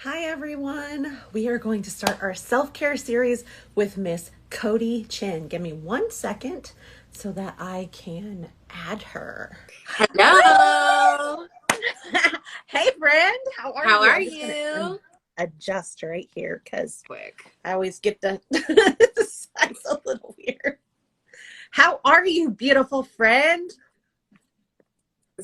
Hi everyone. We are going to start our self-care series with Miss Codi Chen. Give me 1 second so that I can add her. Hello. Hey friend, how are How you? are I'm just going to you? adjust right here because Quick. I always get the size a little weird. How are you, beautiful friend?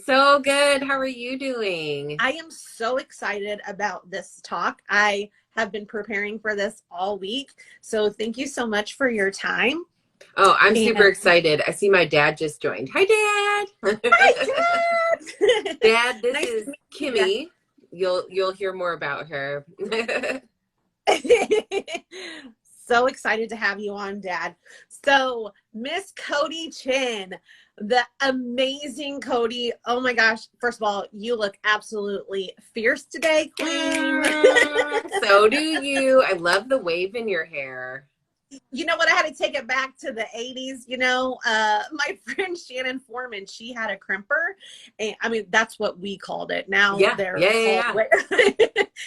So good. How are you doing? I am so excited about this talk. I have been preparing for this all week. So thank you so much for your time. Oh, I'm super And excited. I see my dad just joined. Hi, Dad. hi, Dad. Dad, this Nice is to meet Kimmy. You'll hear more about her. you. So excited to have you on, Dad. So, Miss Codi Chen, the amazing Codi. Oh my gosh! First of all, you look absolutely fierce today, Queen. So do you. I love the wave in your hair. You know what? I had to take it back to the 80s. My friend Shannon Foreman, she had a crimper. And I mean, that's what we called it. Now Yeah, they're yeah, all the yeah, way.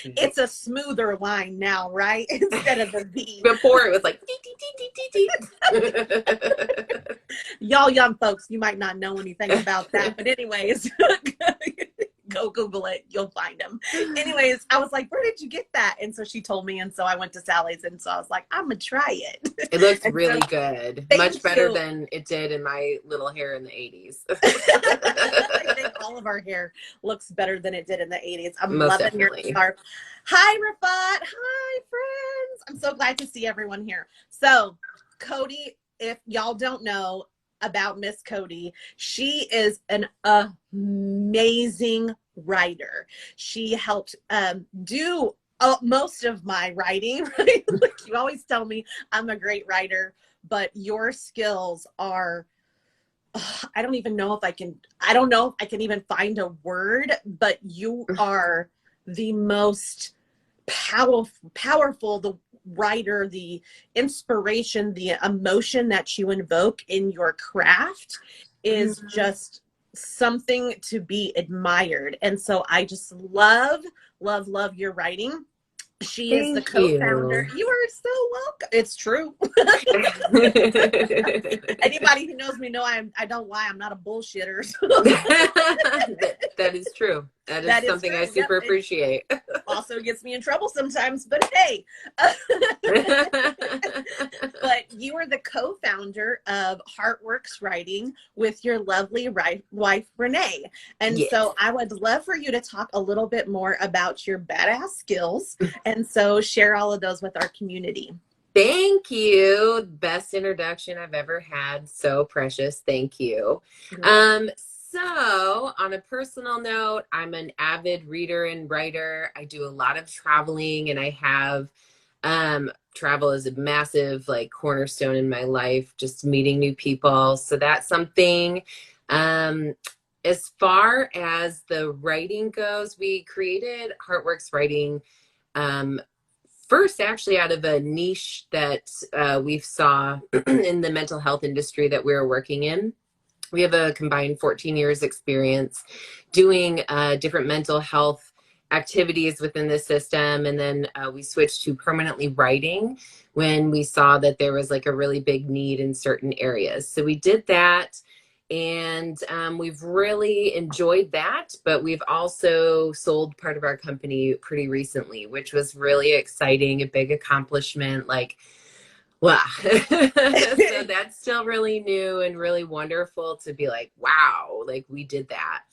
yeah. It's a smoother line now, right? Instead of the V. Before it was like dee, dee, dee, dee, dee, Y'all young folks, you might not know anything about that. But anyways, go Google it. You'll find them. dee. Anyways, I was like, where did you get that? And so she told me. And so I went to Sally's. And so I was like, I'm going to try it. It looks And so really good. Much thank better you. than it did in my little hair in the 80s. I think all of our hair looks better than it did in the 80s. I'm Most loving your definitely. scarf. Hi, Rafat. Hi, friends. I'm so glad to see everyone here. So, Codi, if y'all don't know about Miss Codi, she is an amazing writer. She helped do most of my writing, right? Like you always tell me I'm a great writer, but your skills are I don't even know if I don't know if I can even find a word, but you are the most powerful, the writer, the inspiration, the emotion that you invoke in your craft is just something to be admired. And so I just love your writing. She is the Thank co-founder. you. You are so welcome. It's true. Anybody who knows me know I don't lie. I'm not a bullshitter. That is true. That is That is something I true. Yep. super It appreciate. also gets me in trouble sometimes, but hey. But you are the co-founder of Heartworks Writing with your lovely wife, Renee. And Yes. so I would love for you to talk a little bit more about your badass skills. And so share all of those with our community. Thank you. Best introduction I've ever had. So precious. Thank you. You're welcome. So on a personal note, I'm an avid reader and writer. I do a lot of traveling and I have travel is a massive like cornerstone in my life, just meeting new people. So that's something. Um as far as the writing goes, we created Heartworks Writing um first actually out of a niche that we saw in the mental health industry that we were working in. We have a combined 14 years experience doing different mental health activities within the system. And then we switched to permanently writing when we saw that there was like a really big need in certain areas. So we did that. And we've really enjoyed that, but we've also sold part of our company pretty recently, which was really exciting, a big accomplishment. Like, wow. So that's still really new and really wonderful to be like, wow, like we did that.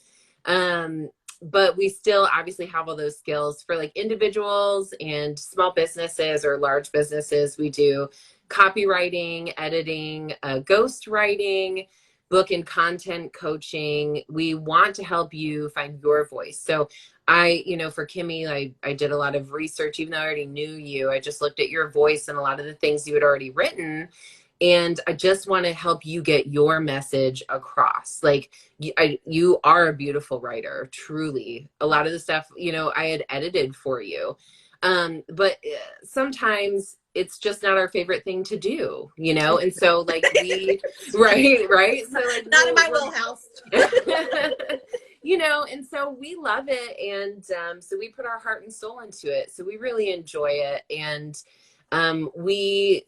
But we still obviously have all those skills for like individuals and small businesses or large businesses. We do copywriting, editing, ghost writing, book and content coaching. We want to help you find your voice. So for Kimmy, I did a lot of research, even though I already knew you. I just looked at your voice and a lot of the things you had already written. And I just want to help you get your message across. Like you are a beautiful writer, truly. A lot of the stuff, I had edited for you. But sometimes it's just not our favorite thing to do, And so like right. So like, Not in my wheelhouse. And so we love it. And so we put our heart and soul into it. So we really enjoy it. And we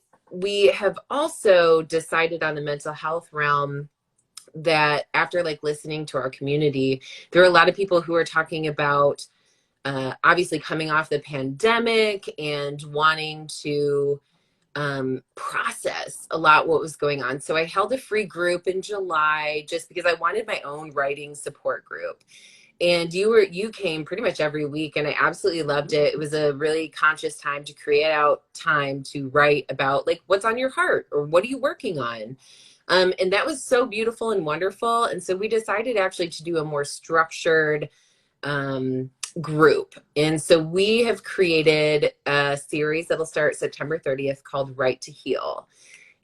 have also decided on the mental health realm that after like listening to our community, there are a lot of people who are talking about obviously coming off the pandemic and wanting to process a lot what was going on. So I held a free group in July just because I wanted my own writing support group. And you came pretty much every week, and I absolutely loved it. It was a really conscious time to create out time to write about like what's on your heart or what are you working on. And that was so beautiful and wonderful. And so we decided actually to do a more structured group. And so we have created a series that'll start September 30th called Right to Heal.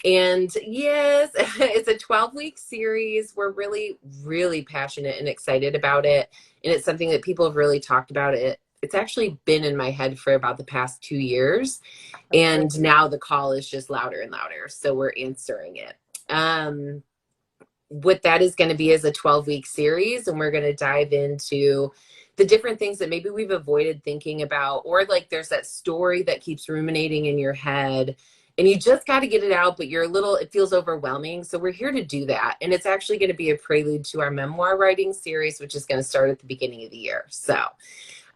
And yes, it's a 12-week series. We're really, really passionate and excited about it. And it's something that people have really talked about. It's actually been in my head for about the past 2 years. And now the call is just louder and louder. So we're answering it. What that is going to be is a 12-week series. And we're going to dive into the different things that maybe we've avoided thinking about, or like there's that story that keeps ruminating in your head and you just got to get it out, but it feels overwhelming. So we're here to do that. And it's actually going to be a prelude to our memoir writing series, which is going to start at the beginning of the year. So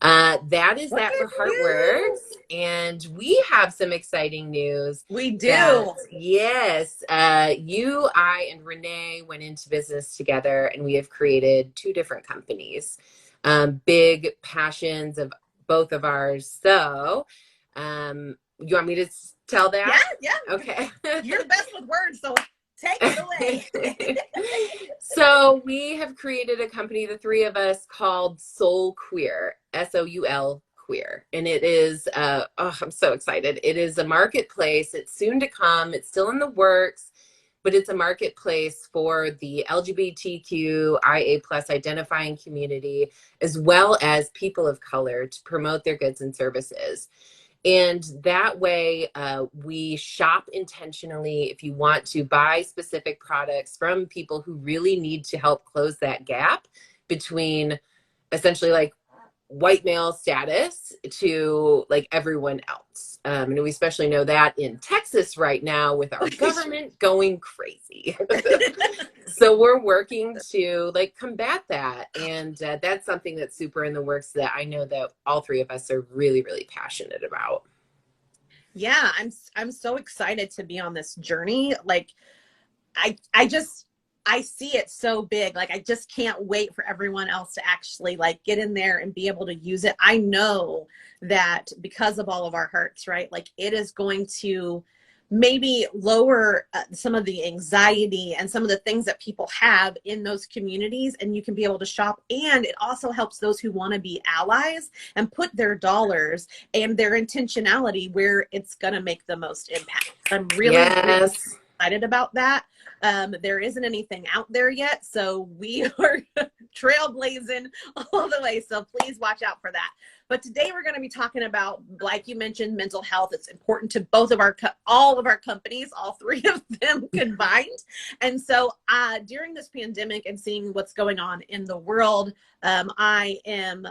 that is that for Heartworks. And we have some exciting news. We do. Yes. You, I, and Renee went into business together, and we have created 2 different companies. Big passions of both of ours. So you want me to tell that? Yeah. Okay. You're the best with words, so take it away. So we have created a company, the 3 of us, called Soul Queer, SOUL Queer. And it is, I'm so excited. It is a marketplace. It's soon to come. It's still in the works, but it's a marketplace for the LGBTQIA plus identifying community, as well as people of color, to promote their goods and services. And that way, we shop intentionally. If you want to buy specific products from people who really need to help close that gap between essentially like white male status to like everyone else. And we especially know that in Texas right now with our government going crazy. So we're working to like combat that. And that's something that's super in the works that I know that all 3 of us are really, really passionate about. Yeah, I'm so excited to be on this journey. Like I see it so big. Like, I just can't wait for everyone else to actually like get in there and be able to use it. I know that because of all of our hurts, right? Like, it is going to maybe lower some of the anxiety and some of the things that people have in those communities, and you can be able to shop. And it also helps those who want to be allies and put their dollars and their intentionality where it's going to make the most impact. I'm really excited about that. There isn't anything out there yet, so we are trailblazing all the way. So please watch out for that. But today we're going to be talking about, like you mentioned, mental health. It's important to both of all of our companies, all 3 of them combined. And so during this pandemic and seeing what's going on in the world, I am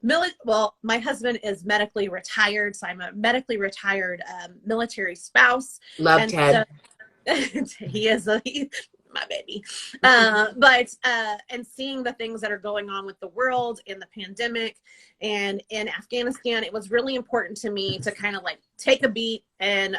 my husband is medically retired, so I'm a medically retired military spouse. Love Ted. So, he is my baby. And seeing the things that are going on with the world in the pandemic and in Afghanistan, it was really important to me to kind of like take a beat and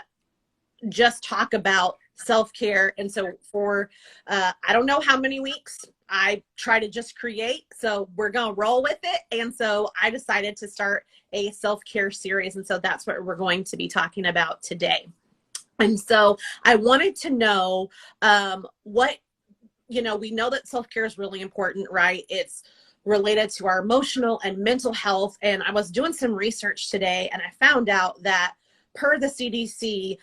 just talk about self-care. And so for I don't know how many weeks I try to just create, so we're gonna roll with it. And so I decided to start a self-care series, and so that's what we're going to be talking about today. And so I wanted to know we know that self-care is really important, right? It's related to our emotional and mental health. And I was doing some research today, and I found out that per the CDC,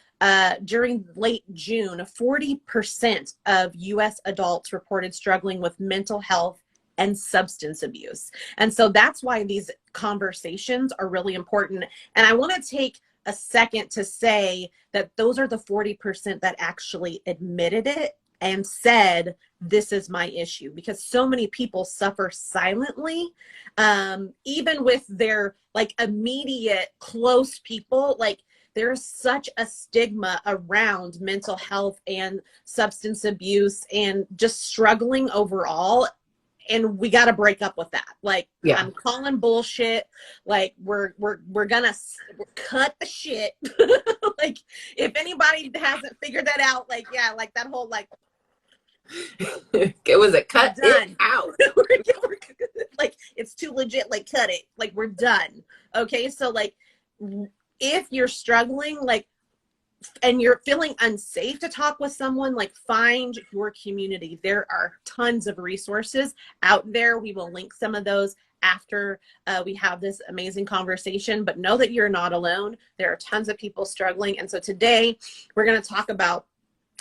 during late June, 40% of US adults reported struggling with mental health and substance abuse. And so that's why these conversations are really important. And I want to take a second to say that those are the 40% that actually admitted it and said, this is my issue, because so many people suffer silently, even with their like immediate close people. Like there's such a stigma around mental health and substance abuse and just struggling overall. And we got to break up with that. Like, Yeah. I'm calling bullshit. Like we're gonna cut the shit. Like if anybody hasn't figured that out, like, yeah, like that whole like, it was a cut it out. Like it's too legit, like cut it, like we're done. Okay, so like if you're struggling, like, and you're feeling unsafe to talk with someone, like find your community. There are tons of resources out there. We will link some of those after we have this amazing conversation, but know that you're not alone. There are tons of people struggling. And so today we're going to talk about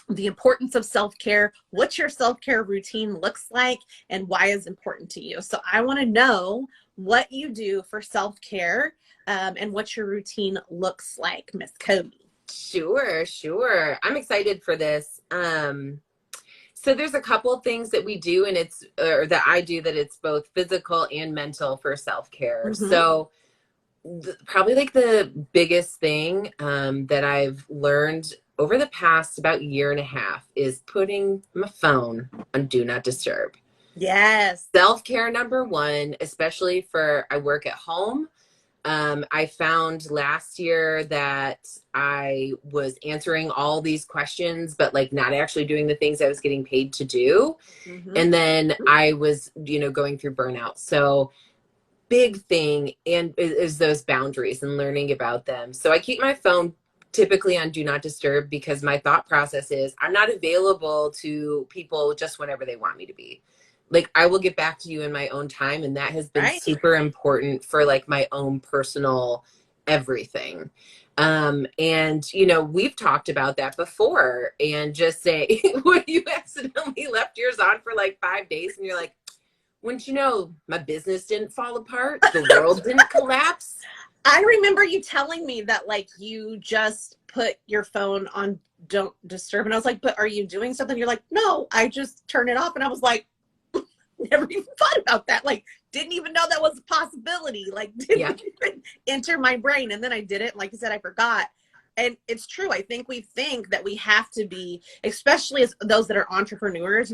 the importance of self-care, what your self-care routine looks like, and why it's important to you. So I want to know what you do for self-care, and what your routine looks like, Miss Codi. Sure. I'm excited for this. So there's a couple of things that we do, and that I do, that it's both physical and mental for self-care. Mm-hmm. So probably like the biggest thing that I've learned over the past about year and a half is putting my phone on do not disturb. Yes. Self-care number one, especially for, I work at home. I found last year that I was answering all these questions, but like not actually doing the things I was getting paid to do. Mm-hmm. And then I was, going through burnout. So big thing is those boundaries and learning about them. So I keep my phone typically on do not disturb, because my thought process is I'm not available to people just whenever they want me to be. Like, I will get back to you in my own time. And that has been super important for like my own personal everything. And, we've talked about that before, and just say, when you accidentally left yours on for like 5 days and you're like, wouldn't you know, my business didn't fall apart. The world didn't collapse. I remember you telling me that like you just put your phone on don't disturb. And I was like, but are you doing something? You're like, no, I just turned it off. And I was like, never even thought about that. Like, didn't even know that was a possibility. Like, didn't even enter my brain. And then I did it. Like I said, I forgot. And it's true. I think we think that we have to be, especially as those that are entrepreneurs,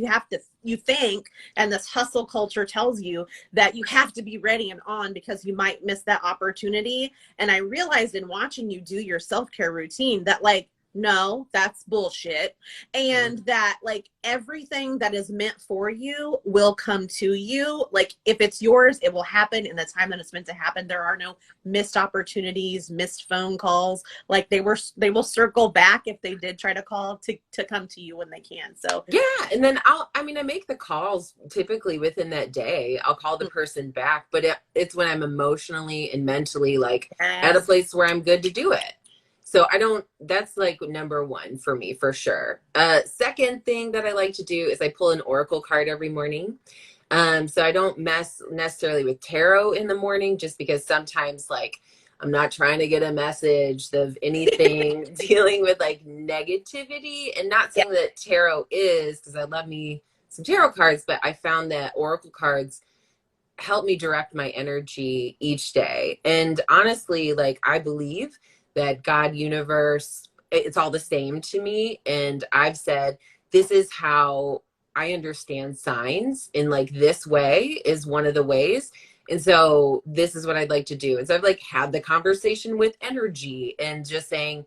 you think, and this hustle culture tells you that you have to be ready and on because you might miss that opportunity. And I realized in watching you do your self-care routine that like, no, that's bullshit. And that like everything that is meant for you will come to you. Like if it's yours, it will happen in the time that it's meant to happen. There are no missed opportunities, missed phone calls. Like they will circle back if they did try to call to come to you when they can. So yeah. And then I make the calls typically within that day. I'll call the person back, but it's when I'm emotionally and mentally like at a place where I'm good to do it. So that's like number one for me, for sure. Second thing that I like to do is I pull an oracle card every morning. So I don't mess necessarily with tarot in the morning, just because sometimes like I'm not trying to get a message of anything dealing with like negativity, and not saying that tarot is, because I love me some tarot cards, but I found that oracle cards help me direct my energy each day. And honestly, like I believe that God, universe, it's all the same to me. And I've said, this is how I understand signs, in like this way is one of the ways. And so this is what I'd like to do. Is I've like had the conversation with energy and just saying,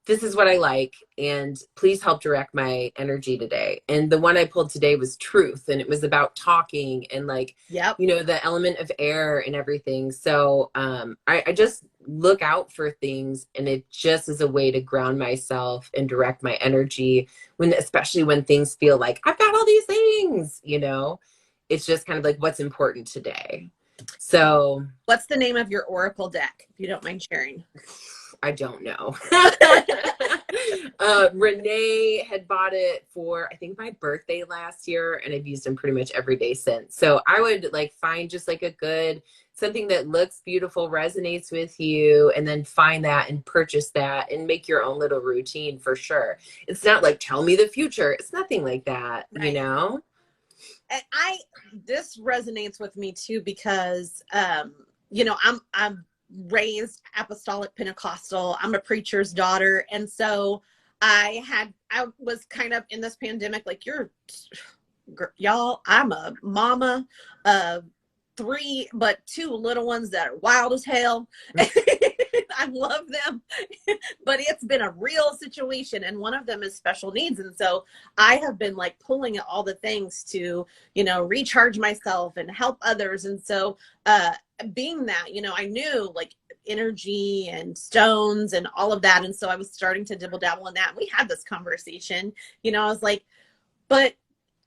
this is what I like, and please help direct my energy today. And the one I pulled today was truth, and it was about talking and like, the element of air and everything. So I just look out for things, and it just is a way to ground myself and direct my energy especially when things feel like I've got all these things, it's just kind of like what's important today. So what's the name of your oracle deck, if you don't mind sharing? I don't know. Renee had bought it for, I think, my birthday last year, and I've used them pretty much every day since. So I would like find just like a good, something that looks beautiful, resonates with you, and then find that and purchase that and make your own little routine for sure. It's not like, tell me the future. It's nothing like that, you Right. know? And this resonates with me too, because, you know, I'm raised apostolic Pentecostal. I'm a preacher's daughter. And so I was kind of in this pandemic, like y'all, I'm a mama of 3, but 2 little ones that are wild as hell. I love them, but it's been a real situation. And one of them is special needs. And so I have been like pulling at all the things to, you know, recharge myself and help others. And so being that, you know, I knew like energy and stones and all of that. And so I was starting to dibble dabble in that. And we had this conversation, you know, I was like, but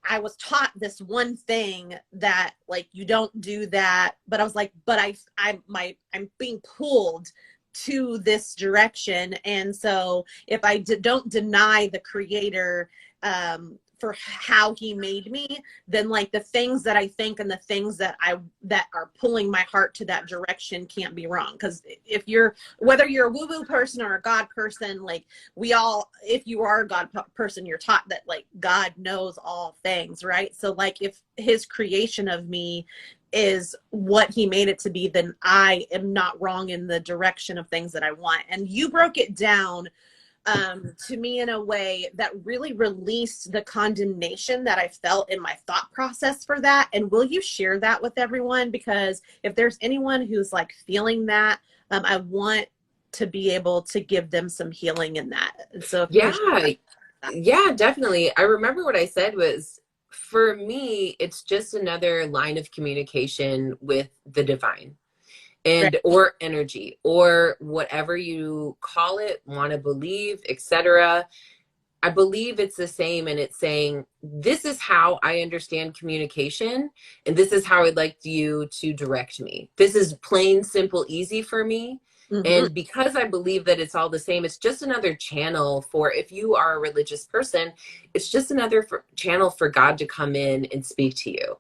I was taught this one thing that like, you don't do that. But I was like, but I'm being pulled to this direction. And so if I don't deny the creator for how he made me, then like the things that I think and the things that are pulling my heart to that direction can't be wrong. Because if whether you're a woo-woo person or a God person, like if you are a God person, you're taught that like God knows all things, right? So like if his creation of me is what he made it to be, then I am not wrong in the direction of things that I want. And you broke it down to me in a way that really released the condemnation that I felt in my thought process for that. And will you share that with everyone? Because if there's anyone who's like feeling that, I want to be able to give them some healing in that. And so yeah, definitely. I remember what I said was, for me, it's just another line of communication with the divine. And or energy, or whatever you call it, want to believe, etc. I believe it's the same, and it's saying, this is how I understand communication, and this is how I'd like you to direct me. This is plain, simple, easy for me. Mm-hmm. And because I believe that it's all the same, it's just another channel for, if you are a religious person, it's just another channel for God to come in and speak to you.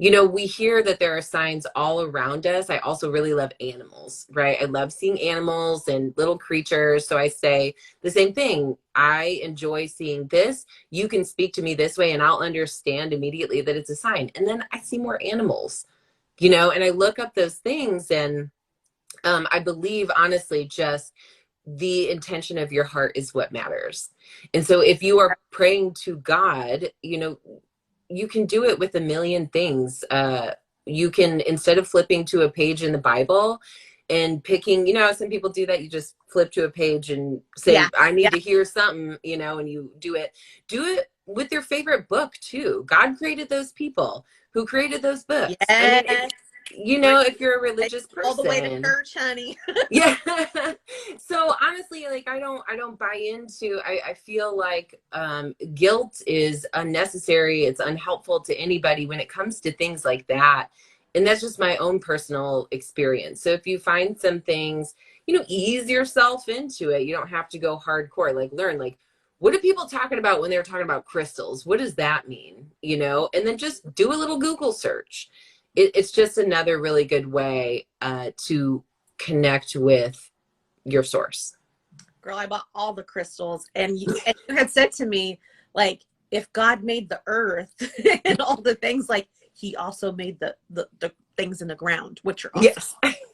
You know, we hear that there are signs all around us. I also really love animals, right? I love seeing animals and little creatures. So I say the same thing. I enjoy seeing this. You can speak to me this way, and I'll understand immediately that it's a sign. And then I see more animals, you know, and I look up those things. And I believe, honestly, just the intention of your heart is what matters. And so if you are praying to God, you know, you can do it with a million things. You can, instead of flipping to a page in the Bible and picking, you know, some people do that. You just flip to a page and say, I need to hear something, you know, and you do it with your favorite book too. God created those people who created those books. Yes. I mean, you know, if you're a religious person, all the way to church, honey. Yeah. So honestly, like I don't buy into, I feel like guilt is unnecessary. It's unhelpful to anybody when it comes to things like that. And that's just my own personal experience. So if you find some things, you know, ease yourself into it. You don't have to go hardcore, like learn, like, what are people talking about when they're talking about crystals? What does that mean? You know, and then just do a little Google search. It's just another really good way to connect with your source. Girl, I bought all the crystals, and you had said to me, like, if God made the earth and all the things, like he also made the things in the ground, which are awesome.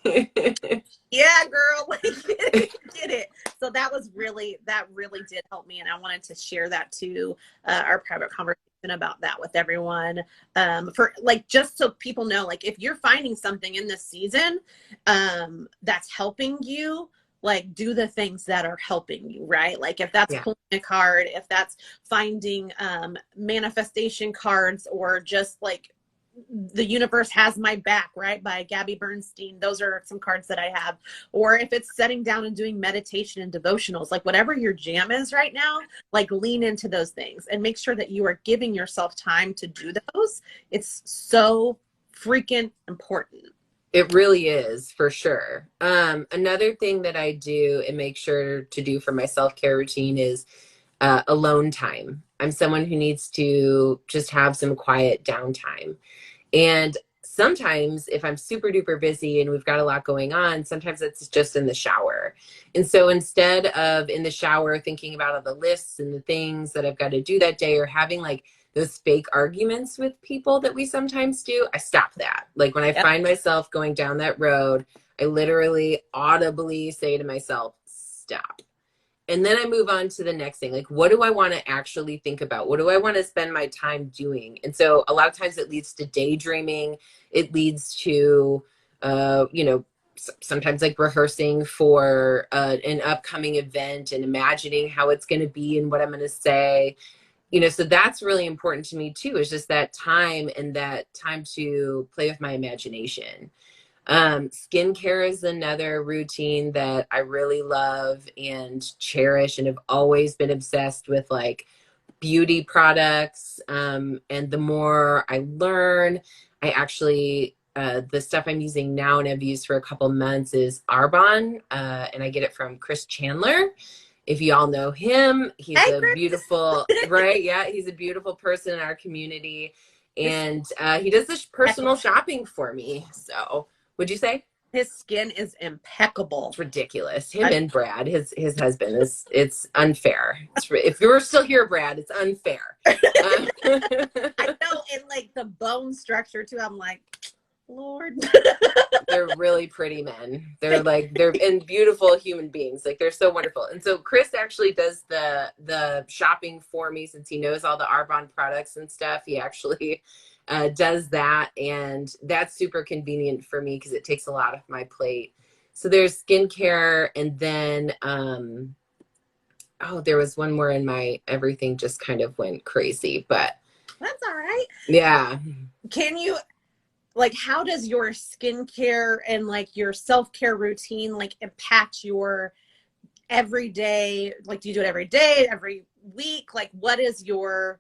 Yes. Yeah, girl, like, did it. So that really did help me, and I wanted to share that to our private conversation about that with everyone, for like, just so people know, like, if you're finding something in this season that's helping you, like, do the things that are helping you, right? Like if that's pulling a card, if that's finding manifestation cards, or just like The Universe Has My Back, right, by Gabby Bernstein. Those are some cards that I have. Or if it's setting down and doing meditation and devotionals, like whatever your jam is right now, like lean into those things and make sure that you are giving yourself time to do those. It's so freaking important. It really is, for sure. Another thing that I do and make sure to do for my self-care routine is alone time. I'm someone who needs to just have some quiet downtime. And sometimes if I'm super duper busy and we've got a lot going on, sometimes it's just in the shower. And so instead of in the shower thinking about all the lists and the things that I've got to do that day, or having like those fake arguments with people that we sometimes do, I stop that. Like when I Yep. find myself going down that road, I literally audibly say to myself, stop. And then I move on to the next thing. Like, what do I want to actually think about? What do I want to spend my time doing? And so a lot of times it leads to daydreaming. It leads to, sometimes like rehearsing for an upcoming event and imagining how it's going to be and what I'm going to say. So that's really important to me too, is just that time and that time to play with my imagination. Skincare is another routine that I really love and cherish, and have always been obsessed with, like, beauty products. And the more I learn, I actually, the stuff I'm using now and have used for a couple months is Arbonne, and I get it from Chris Chandler. If you all know him, he's Hey, a Chris. beautiful, right? Yeah, he's a beautiful person in our community. And he does this personal shopping for me. So, would you say? His skin is impeccable. It's ridiculous. Him and Brad, his husband, it's unfair. If you're still here, Brad, it's unfair. I know, and like the bone structure too. I'm like, Lord. They're really pretty men. They're and beautiful human beings. Like, they're so wonderful. And so Chris actually does the shopping for me, since he knows all the Arbonne products and stuff. He actually does that, and that's super convenient for me because it takes a lot off my plate. So there's skincare, and then there was one more, and my everything just kind of went crazy, but That's all right. Yeah. Can you, like, how does your skincare and like your self-care routine like impact your everyday? Like, do you do it every day, every week? Like, what's your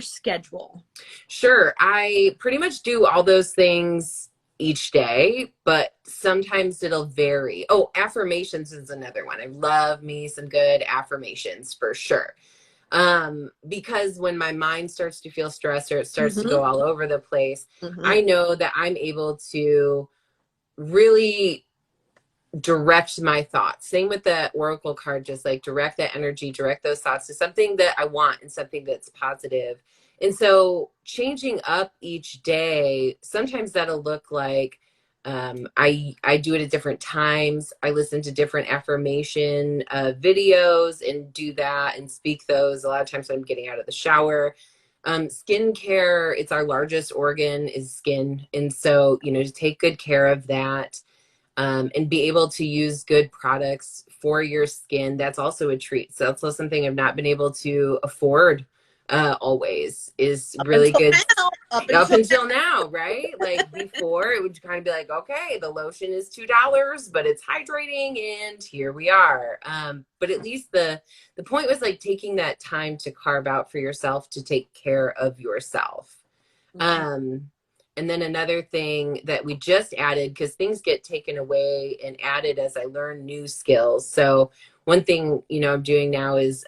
schedule? Sure. I pretty much do all those things each day, but sometimes it'll vary. Oh, affirmations is another one. I love me some good affirmations for sure. Because when my mind starts to feel stressed, or it starts to go all over the place, I know that I'm able to really direct my thoughts. Same with the oracle card, just like direct that energy, direct those thoughts to something that I want and something that's positive. And so changing up each day, sometimes that'll look like I do it at different times. I listen to different affirmation videos and do that and speak those. A lot of times when I'm getting out of the shower. Skincare, it's our largest organ is skin. And so, to take good care of that, and be able to use good products for your skin, that's also a treat. So that's also something I've not been able to afford always, is really good. Up until now, right? Like, before it would kind of be like, okay, the lotion is $2, but it's hydrating, and here we are. But at least the point was like taking that time to carve out for yourself to take care of yourself. And then another thing that we just added, because things get taken away and added as I learn new skills. So one thing, I'm doing now is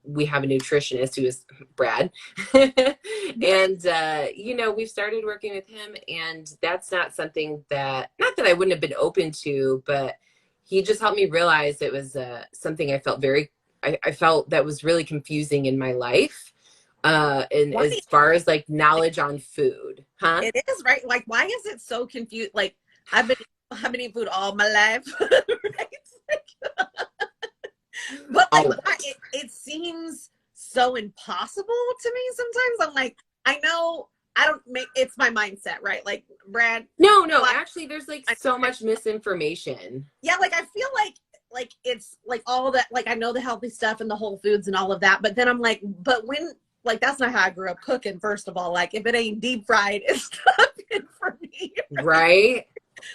we have a nutritionist who is Brad. And, we've started working with him, and that's not something not that I wouldn't have been open to, but he just helped me realize it was something I felt that was really confusing in my life. And as far as like knowledge on food, It is, right? Like, why is it so confused? Like, I've been eating food all my life, right? But like, it seems so impossible to me sometimes. I'm like, I know I don't make, it's my mindset, right? Like, Brad. No, actually, there's like so much misinformation. Yeah, like I feel like it's like all that, like I know the healthy stuff and the whole foods and all of that, but then I'm like, but when, like, that's not how I grew up cooking, first of all. Like, if it ain't deep fried, it's not good for me. Right?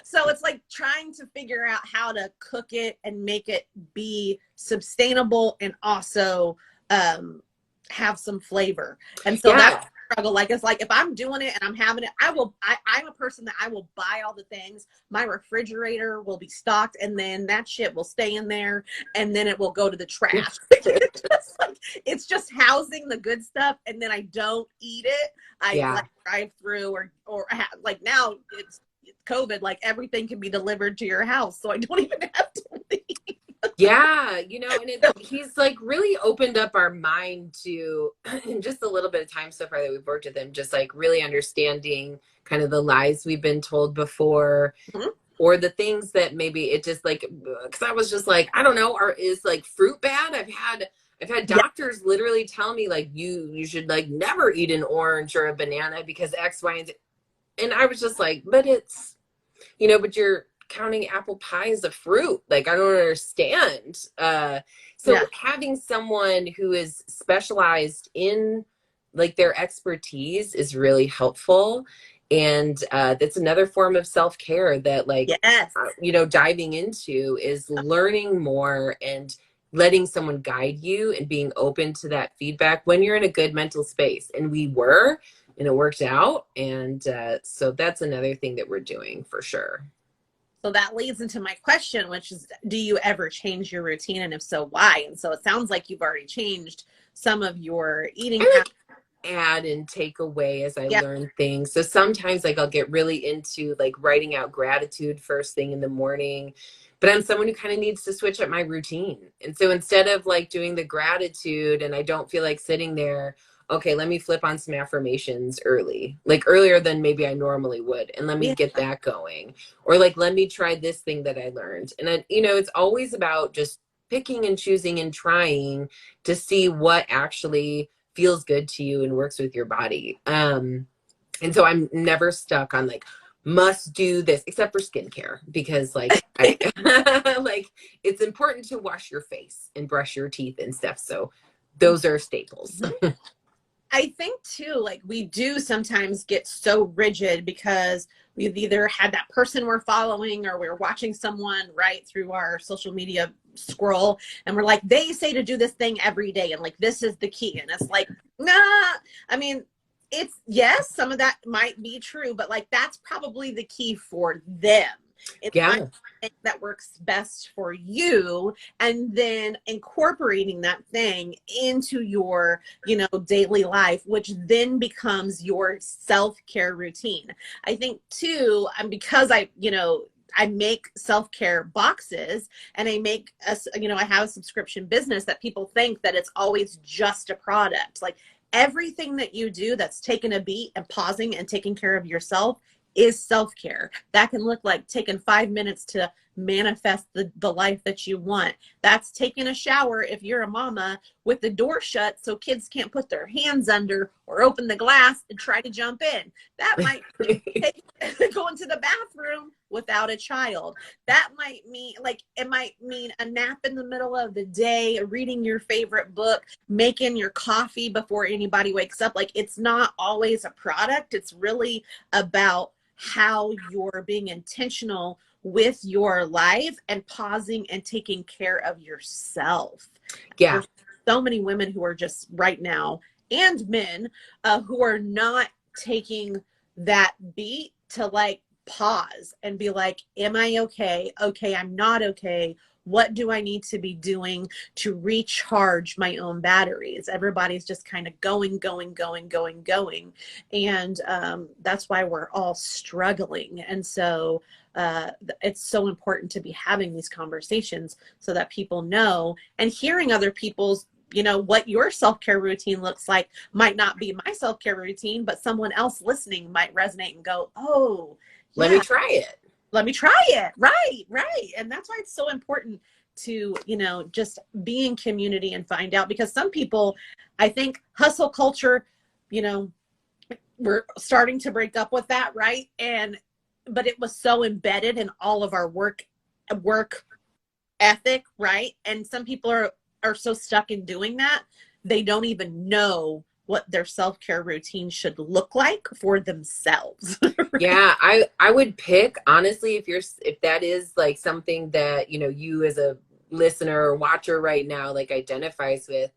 So it's like trying to figure out how to cook it and make it be sustainable and also have some flavor. And so struggle. Like, it's like, if I'm doing it and I'm having it, I'm a person that I will buy all the things. My refrigerator will be stocked, and then that shit will stay in there, and then it will go to the trash. It's just housing the good stuff, and then I don't eat it. I Yeah. like drive through like now it's COVID, like everything can be delivered to your house. So I don't even have to leave. Yeah, and he's like really opened up our mind to in just a little bit of time so far that we've worked with him, just like really understanding kind of the lies we've been told before, Mhm. or the things that maybe it just like, because I was just like, I don't know, is like fruit bad? I've had Yeah. doctors literally tell me like you should like never eat an orange or a banana because X, Y, and Z. And I was just like, but it's, but you're counting apple pie as a fruit. Like, I don't understand. So Yeah. having someone who is specialized in like their expertise is really helpful. And that's another form of self-care that like, Yes. diving into is learning more and letting someone guide you and being open to that feedback when you're in a good mental space. And we were, and it worked out. And so that's another thing that we're doing for sure. So that leads into my question, which is, do you ever change your routine? And if so, why? And so it sounds like you've already changed some of your eating I habits. like add and take away as I Yeah. learn things. So sometimes like I'll get really into like writing out gratitude first thing in the morning. But I'm someone who kind of needs to switch up my routine. And so instead of like doing the gratitude and I don't feel like sitting there, okay, let me flip on some affirmations early, like earlier than maybe I normally would. And let me Yeah. get that going. Or like, let me try this thing that I learned. And I, it's always about just picking and choosing and trying to see what actually feels good to you and works with your body. And so I'm never stuck on like, must do this except for skincare because like I like it's important to wash your face and brush your teeth and stuff. So those are staples. I think too, like we do sometimes get so rigid because we've either had that person we're following or we're watching someone right through our social media scroll, and we're like, they say to do this thing every day, and like this is the key. And it's like, nah, I mean, it's, yes, some of that might be true, but like that's probably the key for them. It's Yeah. that works best for you, and then incorporating that thing into your daily life, which then becomes your self-care routine. I think too, because I make self-care boxes, and I have a subscription business, that people think that it's always just a product. Like, everything that you do that's taking a beat and pausing and taking care of yourself is self-care. That can look like taking 5 minutes to manifest the life that you want. That's taking a shower if you're a mama with the door shut so kids can't put their hands under or open the glass and try to jump in. That might take going to the bathroom without a child. That might mean, like, it might mean a nap in the middle of the day, reading your favorite book, making your coffee before anybody wakes up. Like, it's not always a product. It's really about how you're being intentional with your life and pausing and taking care of yourself. Yeah. There's so many women who are just right now, and men, who are not taking that beat to like pause and be like, am I okay? Okay, I'm not okay. What do I need to be doing to recharge my own batteries? Everybody's just kind of going. And that's why we're all struggling. And so it's so important to be having these conversations so that people know, and hearing other people's, what your self-care routine looks like might not be my self-care routine, but someone else listening might resonate and go, oh, yeah, Let me try it. let me try it. Right. And that's why it's so important to, just be in community and find out, because some people, I think hustle culture, we're starting to break up with that. Right. But it was so embedded in all of our work ethic. Right. And some people are so stuck in doing that, they don't even know what their self-care routine should look like for themselves. Right? Yeah, I would pick, honestly, if that is like something that, you as a listener or watcher right now like identifies with,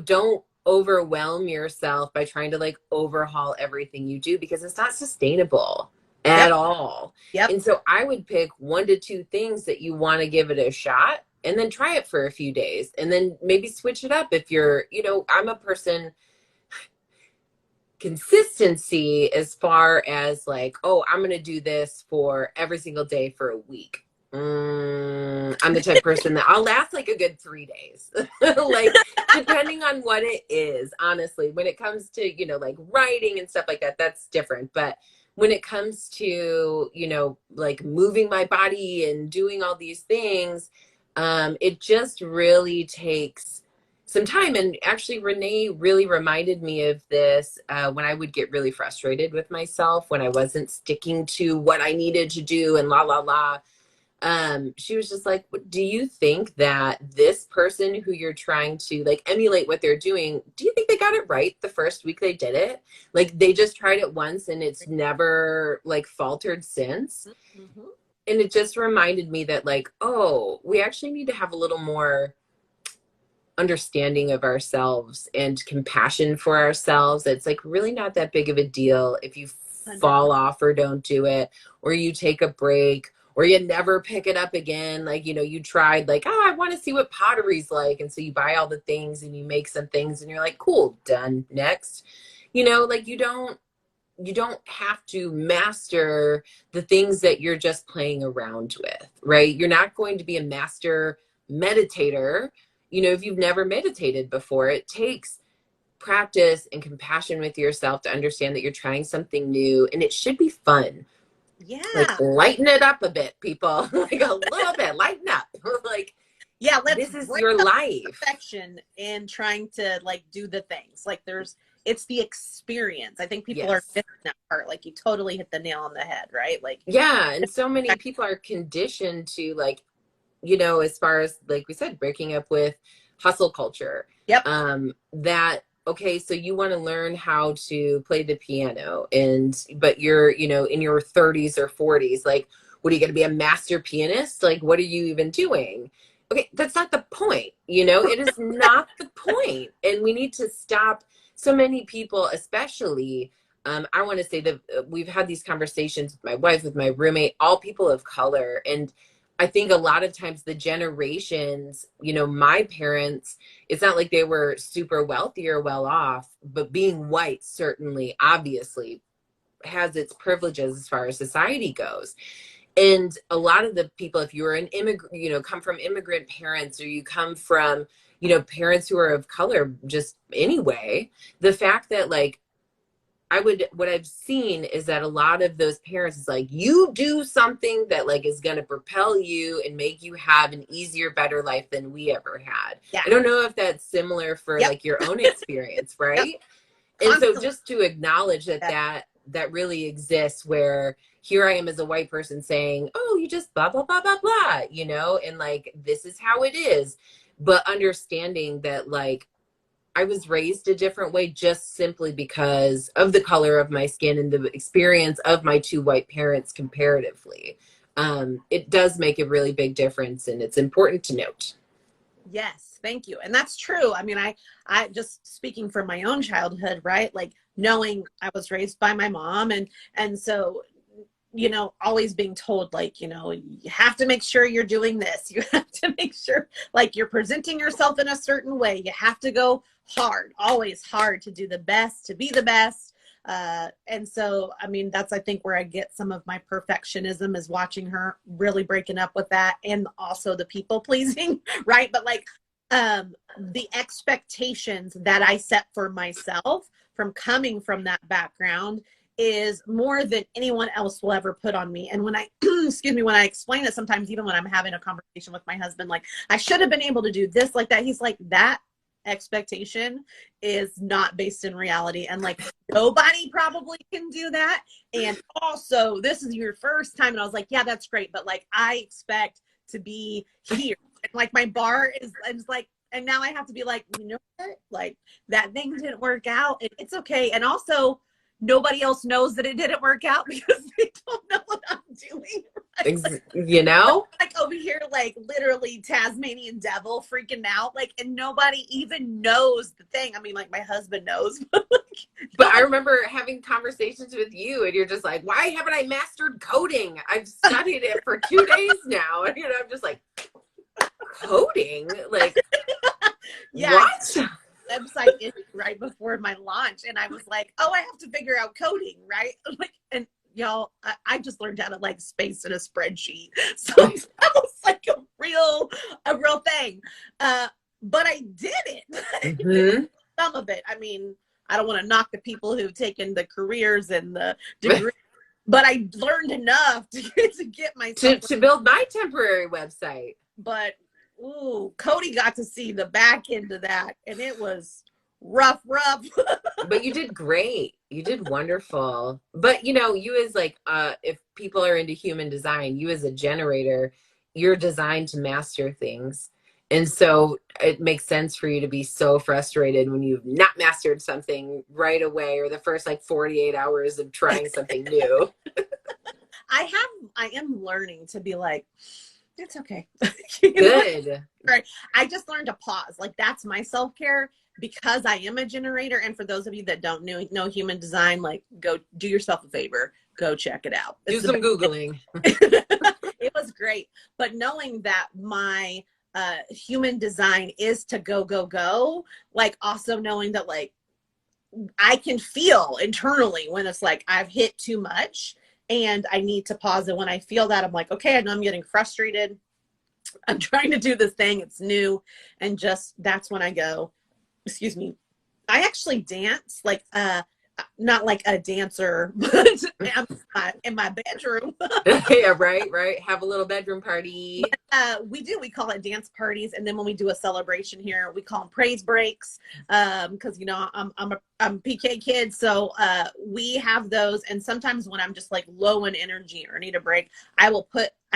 don't overwhelm yourself by trying to like overhaul everything you do, because it's not sustainable at Yep. all. Yep. And so I would pick 1 to 2 things that you want to give it a shot, and then try it for a few days, and then maybe switch it up. If you're, I'm a person, consistency as far as like, oh, I'm going to do this for every single day for a week. I'm the type of person that I'll last like a good 3 days, like depending on what it is. Honestly, when it comes to, like writing and stuff like that, that's different. But when it comes to, like moving my body and doing all these things, it just really takes some time. And actually, Renee really reminded me of this when I would get really frustrated with myself, when I wasn't sticking to what I needed to do and la la la. She was just like, do you think that this person who you're trying to like emulate what they're doing, do you think they got it right the first week they did it? Like they just tried it once and it's never like faltered since. Mm-hmm. And it just reminded me that like, oh, we actually need to have a little more understanding of ourselves and compassion for ourselves. It's like really not that big of a deal if you fall off or don't do it, or you take a break, or you never pick it up again. Like, you tried like, oh, I want to see what pottery's like. And so you buy all the things and you make some things and you're like, cool, done, next. Like you don't have to master the things that you're just playing around with, right? You're not going to be a master meditator, if you've never meditated before. It takes practice and compassion with yourself to understand that you're trying something new, and it should be fun. Yeah. Like lighten it up a bit, people. Like a little bit, lighten up. Like, yeah, this is your life. Perfection in trying to like do the things. Like it's the experience. I think people are missing that part. Like you totally hit the nail on the head, right? Like yeah, and so many people are conditioned to like, as far as like we said, breaking up with hustle culture. Yep. That okay, so you want to learn how to play the piano, but you're, in your 30s or 40s. Like, what are you going to be, a master pianist? Like, what are you even doing? Okay, that's not the point. It is not the point. And we need to stop. So many people, especially, I want to say that we've had these conversations with my wife, with my roommate, all people of color. And I think a lot of times the generations, my parents, it's not like they were super wealthy or well off, but being white certainly, obviously, has its privileges as far as society goes. And a lot of the people, if you're an immigrant, come from immigrant parents, or you come from, parents who are of color, just anyway, the fact that like, what I've seen is that a lot of those parents is like, you do something that like is going to propel you and make you have an easier, better life than we ever had. Yeah. I don't know if that's similar for like your own experience, right? And so just to acknowledge that really exists, where here I am as a white person saying, oh, you just blah, blah, blah, blah, blah, and like, this is how it is. But understanding that like, I was raised a different way just simply because of the color of my skin and the experience of my 2 white parents comparatively. It does make a really big difference, and it's important to note. Yes, thank you. And that's true. I mean, I just speaking from my own childhood, right? Like knowing I was raised by my mom, and so always being told like, you have to make sure you're doing this. You have to make sure like you're presenting yourself in a certain way. You have to go hard, always hard to do the best, to be the best. And so, I mean, that's, I think, where I get some of my perfectionism, is watching her really breaking up with that, and also the people pleasing, right? But like, the expectations that I set for myself from coming from that background is more than anyone else will ever put on me. And when I, excuse me, when I explain it, sometimes even when I'm having a conversation with my husband, like, I should have been able to do this, like that, he's like, that expectation is not based in reality. And like, nobody probably can do that. And also, this is your first time. And I was like, yeah, that's great. But like, I expect to be here. And like, my bar is like, and now I have to be like, what? Like, that thing didn't work out. It's okay. And also, nobody else knows that it didn't work out because they don't know what I'm doing. Right? Like, over here, like literally Tasmanian devil freaking out, like, and nobody even knows the thing. I mean, like my husband knows, but like, But I remember having conversations with you and you're just like, why haven't I mastered coding? I've studied it for 2 days now. And I'm just like, coding? Like, yeah, what? website issue right before my launch, and I was like, oh, I have to figure out coding, right? Like, and y'all, I just learned how to like space in a spreadsheet, so that was like a real thing. But I did it. Mm-hmm. Some of it. I mean, I don't want to knock the people who've taken the careers and the degree, but I learned enough to get myself to build my temporary website. But ooh, Cody got to see the back end of that, and it was rough. But you did great. You did wonderful. But you as like, if people are into human design, you as a generator, you're designed to master things. And so it makes sense for you to be so frustrated when you've not mastered something right away, or the first like 48 hours of trying something new. I am learning to be like, it's okay. Good. Right. I just learned to pause. Like that's my self-care, because I am a generator. And for those of you that don't know human design, like go do yourself a favor, go check it out. Do some Googling. It was great. But knowing that my human design is to go, like also knowing that like I can feel internally when it's like I've hit too much and I need to pause. And when I feel that, I'm like, okay, I know I'm getting frustrated. I'm trying to do this thing. It's new. And just, that's when I go, excuse me. I actually dance, like, not like a dancer, but I'm in my bedroom. Yeah, right. Have a little bedroom party. But, we call it dance parties. And then when we do a celebration here, we call them praise breaks. Cause I'm a PK kid. So, we have those. And sometimes when I'm just like low in energy or need a break, I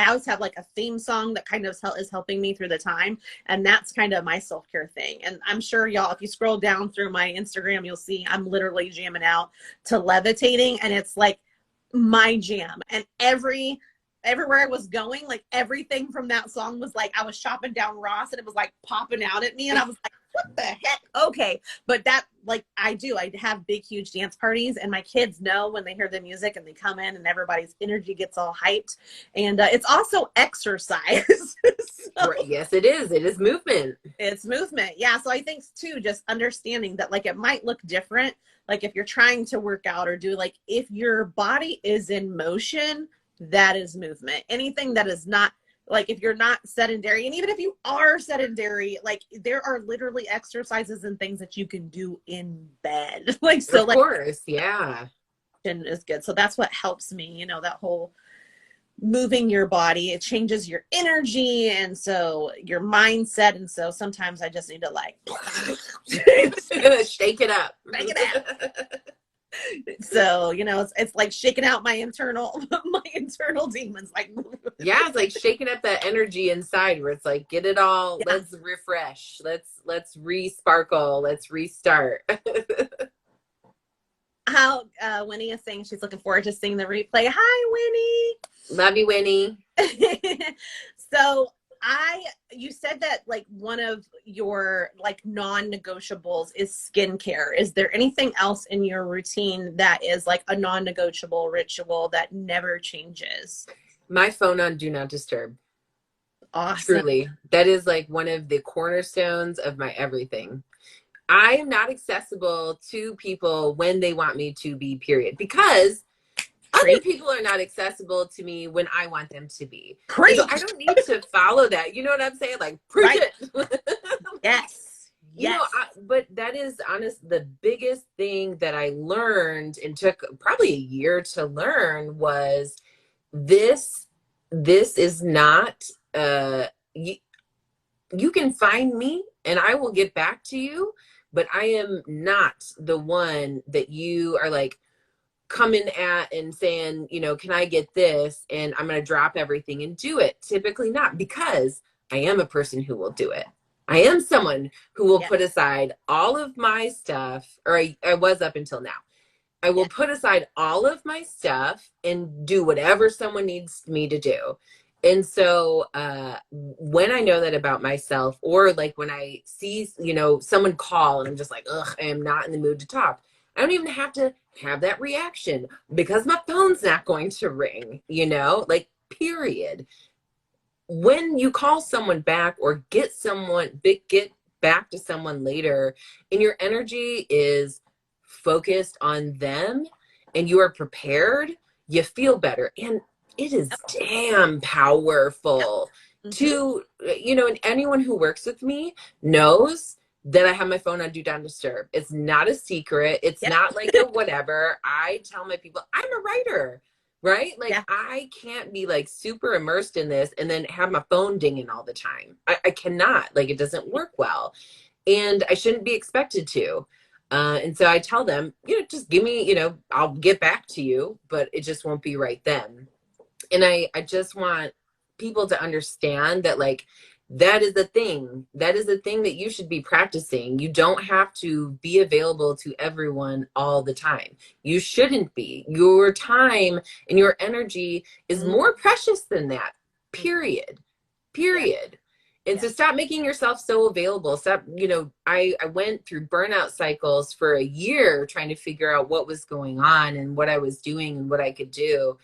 always have like a theme song that kind of is helping me through the time. And that's kind of my self-care thing. And I'm sure y'all, if you scroll down through my Instagram, you'll see I'm literally jamming out to Levitating. And it's like my jam. And everywhere I was going, like everything from that song was like, I was shopping down Ross and it was like popping out at me. And I was like, what the heck? Okay. But that, like, I have big, huge dance parties, and my kids know when they hear the music and they come in and everybody's energy gets all hyped. And it's also exercise. So, yes, it is. It is movement. it's movement. Yeah. So I think too, just understanding that like it might look different. Like if you're trying to work out or do, like, if your body is in motion, that is movement. Anything that is not, like, if you're not sedentary, and even if you are sedentary, like there are literally exercises and things that you can do in bed. Like, so of course, yeah. Is good. So that's what helps me, that whole moving your body, it changes your energy and so your mindset. And so sometimes I just need to like shake it up. So, it's like shaking out my internal demons. Like, yeah, it's like shaking up that energy inside where it's like, get it all. Yeah. Let's refresh. Let's re-sparkle. Let's restart. How Winnie is saying she's looking forward to seeing the replay. Hi, Winnie. Love you, Winnie. So you said that like one of your like non-negotiables is skincare. Is there anything else in your routine that is like a non-negotiable ritual that never changes? My phone on Do Not Disturb. Awesome. Truly. That is like one of the cornerstones of my everything. I am not accessible to people when they want me to be, period. Because other people are not accessible to me when I want them to be. So I don't need to follow that. You know what I'm saying? Like, preach it. Yes. But that is honest. The biggest thing that I learned and took probably a year to learn was this is not, you can find me and I will get back to you, but I am not the one that you are like coming at and saying, can I get this? And I'm going to drop everything and do it. Typically not, because I am a person who will do it. I am someone who will put aside all of my stuff, or I was up until now. I will put aside all of my stuff and do whatever someone needs me to do. And so when I know that about myself, or like when I see, you know, someone call and I'm just like, ugh, I am not in the mood to talk. I don't even have to have that reaction because my phone's not going to ring, you know, like, period. When you call someone back or get back to someone later and your energy is focused on them and you are prepared, you feel better. And it is damn powerful to, you know, and anyone who works with me knows that I have my phone on do not disturb. It's not a secret. It's not like a whatever. I tell my people I'm a writer, right? Like, I can't be like super immersed in this and then have my phone dinging all the time. I cannot, like, it doesn't work well. And I shouldn't be expected to. And so I tell them, you know, just give me, you know, I'll get back to you, but it just won't be right then. And I just want people to understand that, like, that is the thing. That is the thing that you should be practicing. You don't have to be available to everyone all the time. You shouldn't be. Your time and your energy is more precious than that. Period. Period. And so stop making yourself so available. Stop, you know, I went through burnout cycles for a year trying to figure out what was going on and what I was doing and what I could do.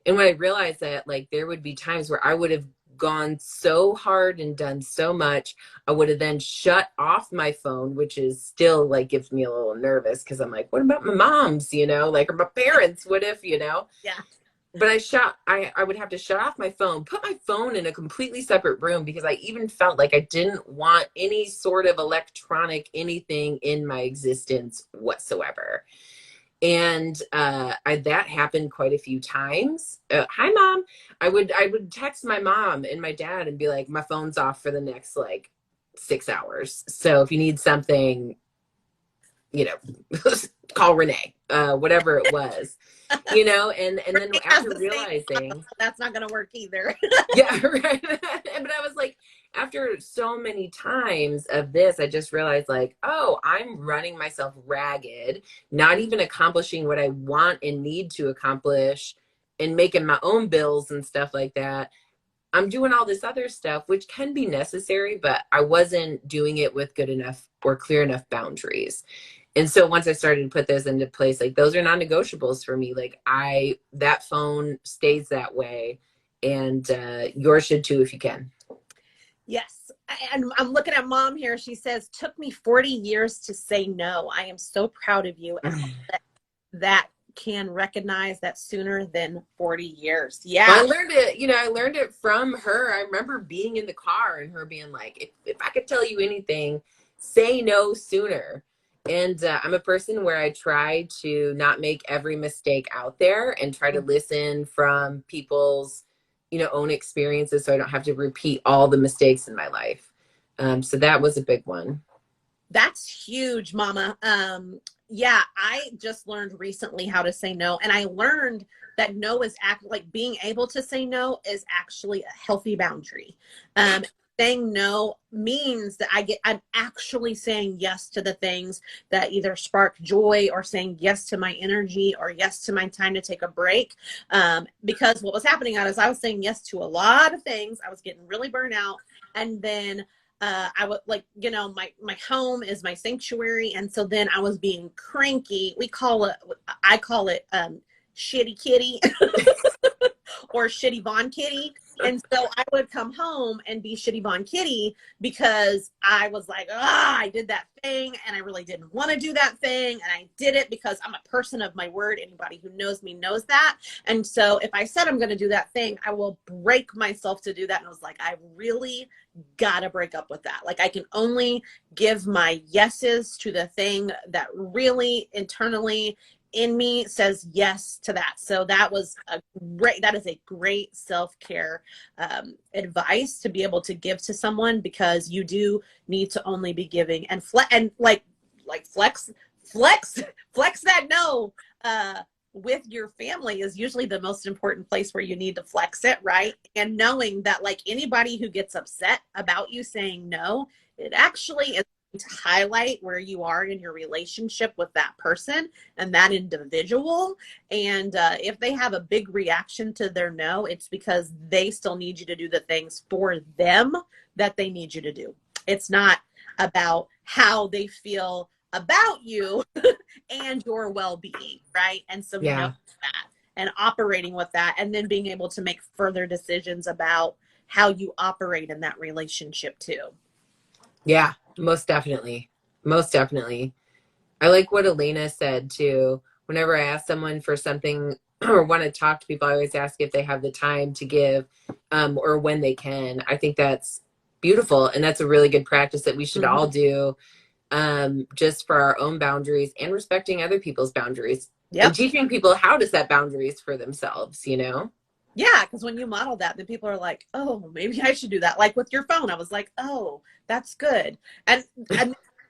And when I realized that, like, there would be times where I would have gone so hard and done so much, I would have then shut off my phone, which is still like gives me a little nervous because I'm like, what about my moms, you know, like, or my parents? What if, you know? Yeah. But I would have to shut off my phone, put my phone in a completely separate room because I even felt like I didn't want any sort of electronic anything in my existence whatsoever. And that happened quite a few times. Hi, Mom. I would text my mom and my dad and be like, my phone's off for the next like 6 hours. So if you need something, you know, call Renee, whatever it was, you know, and then after realizing that's not going to work either. yeah, right. But I was like, after so many times of this, I just realized, like, oh, I'm running myself ragged, not even accomplishing what I want and need to accomplish and making my own bills and stuff like that. I'm doing all this other stuff, which can be necessary, but I wasn't doing it with good enough or clear enough boundaries. And so once I started to put those into place, like, those are non-negotiables for me. Like, that phone stays that way, and yours should too if you can. Yes. And I'm looking at Mom here. She says, took me 40 years to say no. I am so proud of you. And that can recognize that sooner than 40 years. Yeah. I learned it, you know, I learned it from her. I remember being in the car and her being like, if I could tell you anything, say no sooner. And I'm a person where I try to not make every mistake out there and try to listen from people's, you know, own experiences so I don't have to repeat all the mistakes in my life. So that was a big one. That's huge, Mama. Yeah, I just learned recently how to say no. And I learned that no is like being able to say no is actually a healthy boundary. Saying no means that I'm actually saying yes to the things that either spark joy, or saying yes to my energy, or yes to my time to take a break. Because what was happening is I was saying yes to a lot of things. I was getting really burnt out. And then I would, like, you know, my home is my sanctuary. And so then I was being cranky. I call it shitty kitty or shitty Von Kitty. And so I would come home and be shitty Von Kitty because I was like, I did that thing and I really didn't want to do that thing. And I did it because I'm a person of my word. Anybody who knows me knows that. And so if I said I'm going to do that thing, I will break myself to do that. And I was like, I really gotta break up with that. Like, I can only give my yeses to the thing that really internally in me says yes to that. So that is a great self-care advice to be able to give to someone, because you do need to only be giving and flex that no with your family is usually the most important place where you need to flex it, right? And knowing that, like, anybody who gets upset about you saying no, it actually is to highlight where you are in your relationship with that person and that individual. And if they have a big reaction to their no, it's because they still need you to do the things for them that they need you to do. It's not about how they feel about you and your well-being, right? And so Yeah. know that and operating with that, and then being able to make further decisions about how you operate in that relationship too. Yeah, most definitely. Most definitely. I like what Elena said too. Whenever I ask someone for something or want to talk to people, I always ask if they have the time to give, or when they can. I think that's beautiful. And that's a really good practice that we should all do, just for our own boundaries and respecting other people's boundaries. Yep. And teaching people how to set boundaries for themselves, you know? Yeah, because when you model that, then people are like, oh, maybe I should do that. Like with your phone, I was like, oh, that's good. And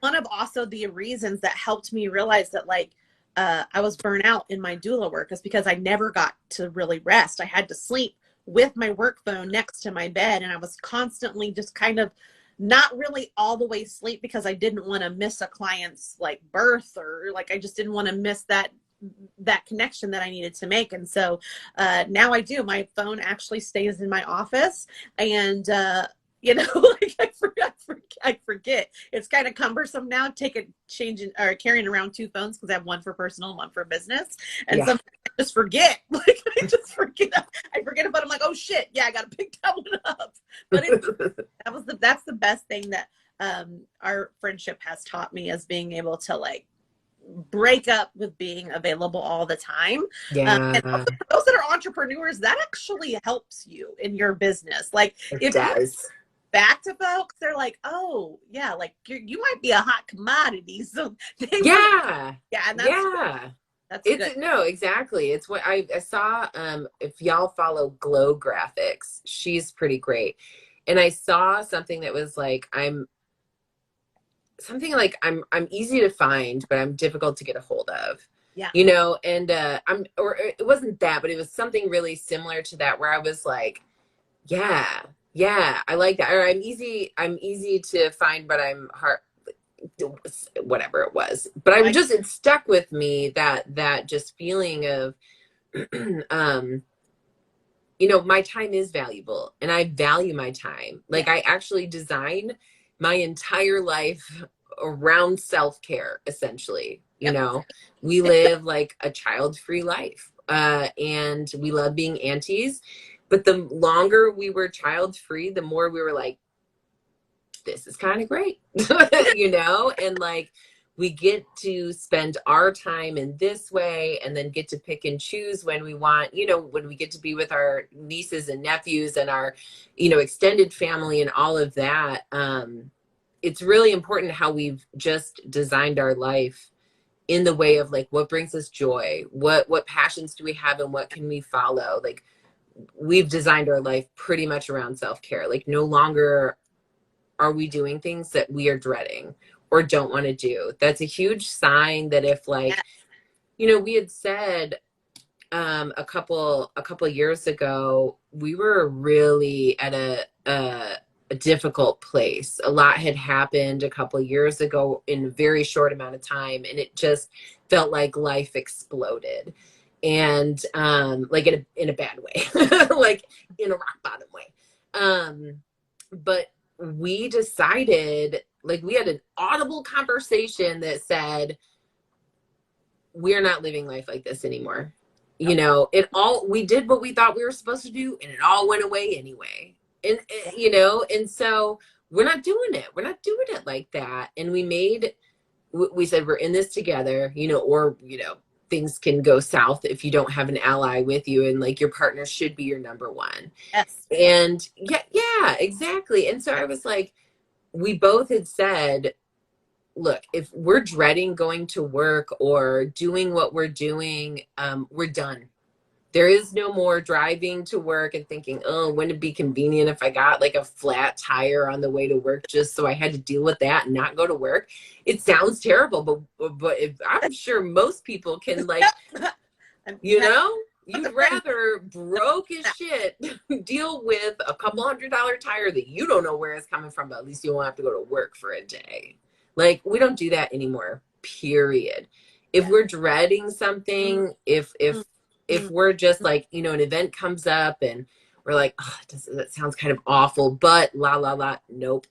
one of also the reasons that helped me realize that like I was burnt out in my doula work is because I never got to really rest. I had to sleep with my work phone next to my bed, and I was constantly just kind of not really all the way asleep because I didn't want to miss a client's like birth, or like I just didn't want to miss that connection that I needed to make. And so now I do. My phone actually stays in my office, and like I forget. It's kind of cumbersome now, changing or carrying around two phones because I have one for personal and one for business. And Yeah. sometimes I just forget. Like I just forget. I forget about it. I'm like, oh shit, yeah, I gotta pick that one up. But that's the best thing that our friendship has taught me, is being able to like break up with being available all the time. Yeah. And also for those that are entrepreneurs, that actually helps you in your business. Like it does. Back to folks, they're like, oh yeah, like you might be a hot commodity. So yeah. And that's It's good. no, exactly. It's what I saw. If y'all follow Glow Graphics, she's pretty great. And I saw something that was like, I'm easy to find, but I'm difficult to get a hold of. Yeah. You know, and or it wasn't that, but it was something really similar to that, where I was like, yeah, I like that. Or I'm easy to find, but I'm hard, whatever it was. But it stuck with me, that just feeling of my time is valuable, and I value my time. Like, I actually design my entire life around self-care, essentially. You know, we live like a child-free life, and we love being aunties. But the longer we were child-free, the more we were like, this is kind of great, and like, we get to spend our time in this way, and then get to pick and choose when we want, when we get to be with our nieces and nephews and our, extended family and all of that. It's really important how we've just designed our life in the way of like, what brings us joy, what passions do we have, and what can we follow. Like, we've designed our life pretty much around self-care. Like, no longer are we doing things that we are dreading or don't want to do. That's a huge sign that if like, we had said a couple years ago, we were really at a difficult place. A lot had happened a couple years ago in a very short amount of time, and it just felt like life exploded. And like in a bad way, like in a rock bottom way. But we decided, like, we had an audible conversation that said, we're not living life like this anymore. We did what we thought we were supposed to do, and it all went away anyway. And, and so we're not doing it. We're not doing it like that. And we said, we're in this together, or, things can go south if you don't have an ally with you, and like, your partner should be your number one. Yes. And yeah, exactly. And so I was like, we both had said, look, if we're dreading going to work or doing what we're doing, we're done. There is no more driving to work and thinking, oh, wouldn't it be convenient if I got like a flat tire on the way to work, just so I had to deal with that and not go to work. It sounds terrible, but I'm sure most people can, like, you'd rather broke as shit deal with a couple $100 tire that you don't know where it's coming from, but at least you won't have to go to work for a day. Like, we don't do that anymore, period. If Yeah. we're dreading something, if we're just like, you know, an event comes up and we're like, oh, that sounds kind of awful, but la la la, nope.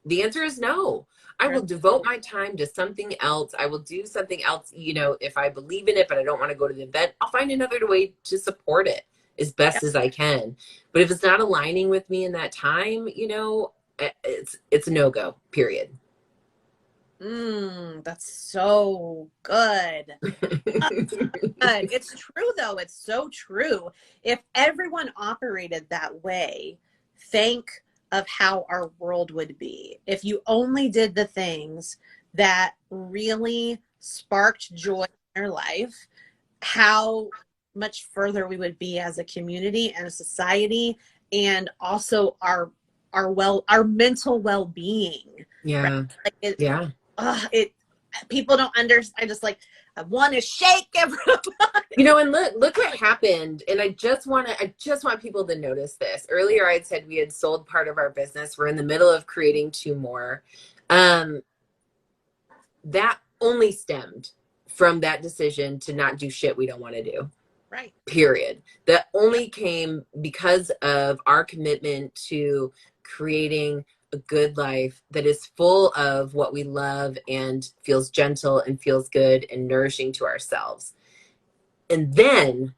The answer is no. I will devote my time to something else. I will do something else. You know, if I believe in it, but I don't want to go to the event, I'll find another way to support it as best as I can. But if it's not aligning with me in that time, you know, it's a no-go, period. That's so good. It's true, though. It's so true. If everyone operated that way, think of how our world would be. If you only did the things that really sparked joy in your life, how much further we would be as a community and a society, and also our mental well-being. Right? Yeah. Like Yeah. it people don't understand. I just like, I want to shake everybody. You know, and look what happened. And I just want people to notice this. Earlier I had said we had sold part of our business. We're in the middle of creating 2 more. That only stemmed from that decision to not do shit we don't want to do. Right. Period. That only came because of our commitment to creating a good life that is full of what we love and feels gentle and feels good and nourishing to ourselves. And then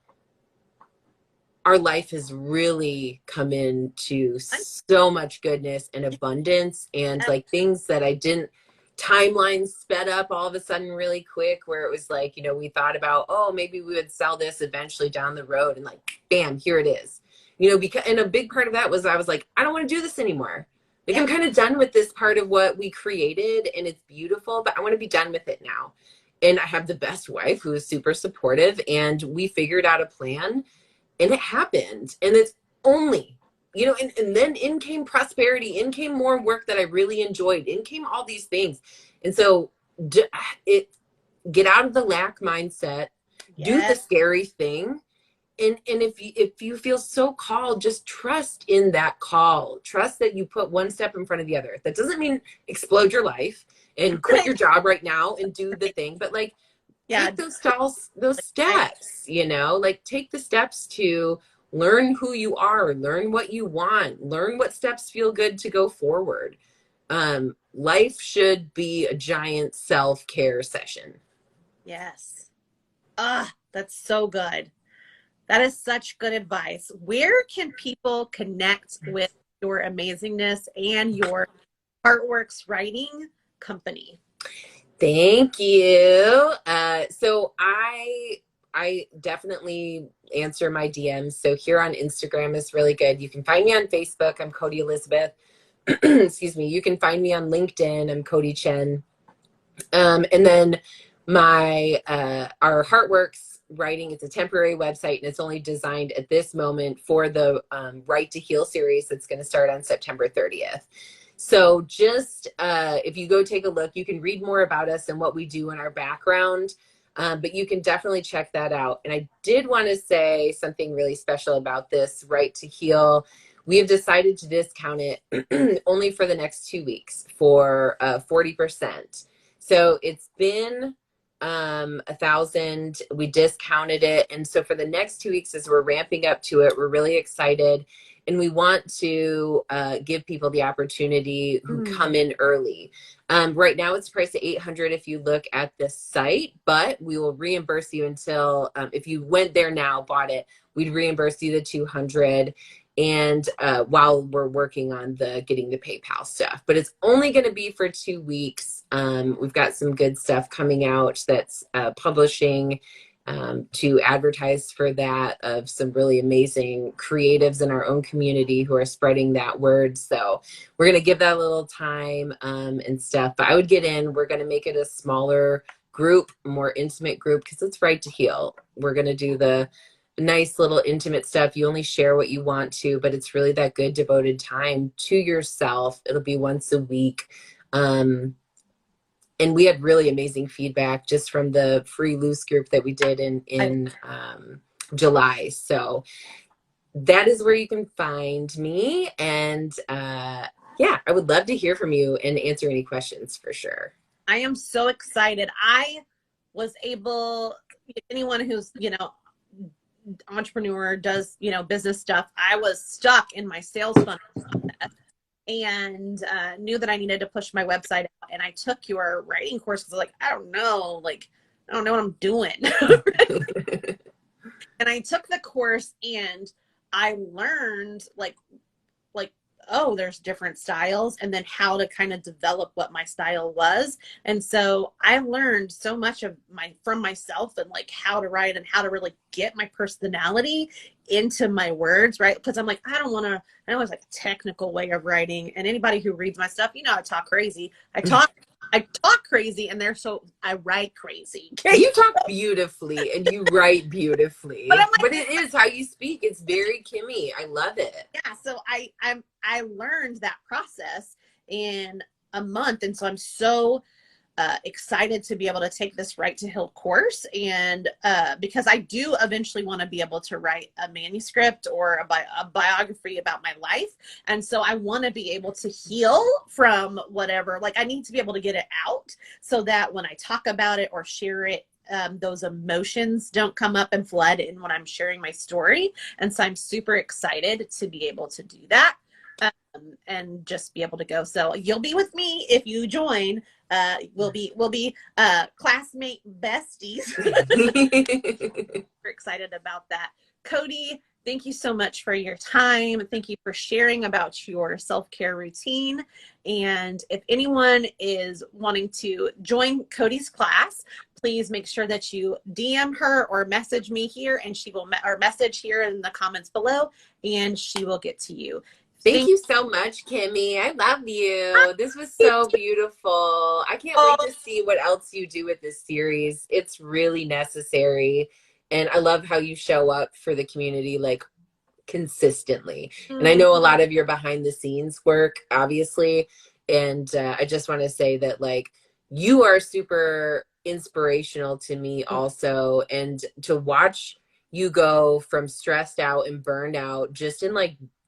our life has really come into so much goodness and abundance, and like things that I didn't, timelines sped up all of a sudden really quick, where it was like, you know, we thought about, oh, maybe we would sell this eventually down the road, and like, bam, here it is. You know, because, and a big part of that was I was like, I don't want to do this anymore. Like, I'm kind of done with this part of what we created, and it's beautiful, but I want to be done with it now. And I have the best wife who is super supportive, and we figured out a plan, and it happened. And it's only, you know, and then in came prosperity, in came more work that I really enjoyed, in came all these things. And so get out of the lack mindset, do the scary thing. And if you feel so called, just trust in that call. Trust that you put one step in front of the other. That doesn't mean explode your life and quit your job right now and do the thing, but like, take those steps, you know, like take the steps to learn who you are, learn what you want, learn what steps feel good to go forward. Life should be a giant self-care session. Yes. That's so good. That is such good advice. Where can people connect with your amazingness and your Heartworks writing company? Thank you. So I definitely answer my DMs. So here on Instagram is really good. You can find me on Facebook. I'm Codi Elizabeth. Excuse me. You can find me on LinkedIn. I'm Codi Chen. And then our Heartworks writing, it's a temporary website, and it's only designed at this moment for the Right to Heal series that's going to start on September 30th. So just if you go take a look, you can read more about us and what we do in our background, but you can definitely check that out. And I did want to say something really special about this Right to Heal. We have decided to discount it only for the next 2 weeks for 40%. So it's been 1,000. We discounted it, and so for the next 2 weeks, as we're ramping up to it, we're really excited, and we want to give people the opportunity who come in early. Right now, it's priced at $800 if you look at the site, but we will reimburse you until if you went there now, bought it, we'd reimburse you the $200. And while we're working on getting the PayPal stuff, but it's only going to be for 2 weeks. We've got some good stuff coming out that's publishing to advertise for that, of some really amazing creatives in our own community who are spreading that word. So we're going to give that a little time and stuff, but I would get in. We're going to make it a smaller group, more intimate group, because it's Right to Heal. We're going to do the nice little intimate stuff. You only share what you want to, but it's really that good devoted time to yourself. It'll be once a week. And we had really amazing feedback just from the free loose group that we did in July. So that is where you can find me. And yeah, I would love to hear from you and answer any questions for sure. I am so excited. I was able, anyone who's, entrepreneur does, business stuff. I was stuck in my sales funnel and knew that I needed to push my website out. And I took your writing course because I don't know, I don't know what I'm doing. And I took the course and I learned oh, there's different styles, and then how to kind of develop what my style was. And so I learned so much from myself and how to write and how to really get my personality into my words, right? Because I'm I know it's a technical way of writing, and anybody who reads my stuff, I talk crazy. I talk crazy, and I write crazy. You talk beautifully and you write beautifully, but it is how you speak. It's very Kimmy. I love it. Yeah. So I learned that process in a month, and so I'm so excited to be able to take this Right to Heal course, and because I do eventually want to be able to write a manuscript or a biography about my life, and so I want to be able to heal from whatever, I need to be able to get it out so that when I talk about it or share it, those emotions don't come up and flood in when I'm sharing my story. And so I'm super excited to be able to do that. And just be able to go. So you'll be with me if you join. We'll be classmate besties. We're excited about that. Codi, thank you so much for your time. Thank you for sharing about your self-care routine. And if anyone is wanting to join Codi's class, please make sure that you DM her or message me here, and she will or message here in the comments below, and she will get to you. Thank you so much, Kimmy. I love you. This was so beautiful. I can't wait to see what else you do with this series. It's really necessary. And I love how you show up for the community consistently. And I know a lot of your behind the scenes work, obviously. And I just want to say that you are super inspirational to me also. And to watch you go from stressed out and burned out just in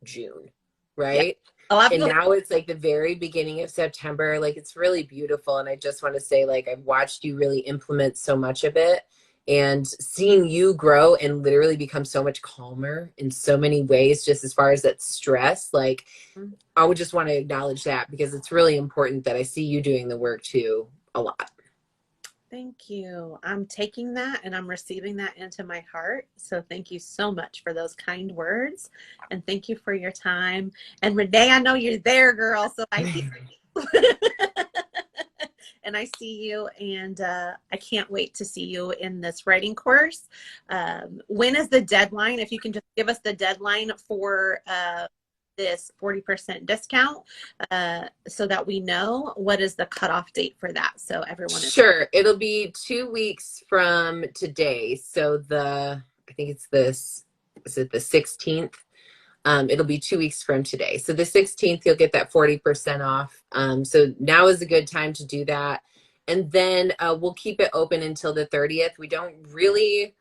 June. Right. Yeah. And now it's the very beginning of September. It's really beautiful. And I just want to say, I've watched you really implement so much of it, and seeing you grow and literally become so much calmer in so many ways, just as far as that stress. I would just want to acknowledge that, because it's really important that I see you doing the work too a lot. Thank you. I'm taking that and I'm receiving that into my heart. So thank you so much for those kind words. And thank you for your time. And Renee, I know you're there, girl. So I hear you. And I see you, and I can't wait to see you in this writing course. When is the deadline? If you can just give us the deadline for this 40% discount, so that we know what is the cutoff date for that. So everyone is sure. It'll be 2 weeks from today. So I think it's is it the 16th? It'll be 2 weeks from today. So the 16th, you'll get that 40% off. So now is a good time to do that. And then we'll keep it open until the 30th. We don't really,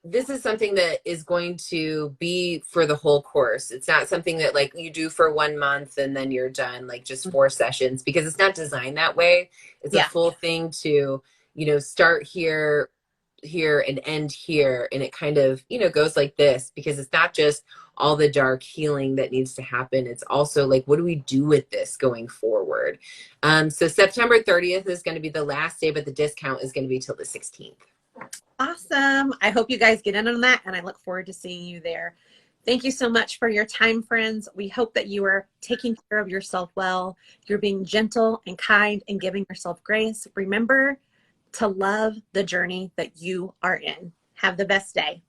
this is something that is going to be for the whole course. It's not something that you do for 1 month and then you're done, just 4 sessions, because it's not designed that way. It's a full thing to, start here and end here. And it kind of, goes like this, because it's not just all the dark healing that needs to happen. It's also what do we do with this going forward? So September 30th is going to be the last day, but the discount is going to be till the 16th. Awesome. I hope you guys get in on that, and I look forward to seeing you there. Thank you so much for your time, friends. We hope that you are taking care of yourself well. You're being gentle and kind and giving yourself grace. Remember to love the journey that you are in. Have the best day.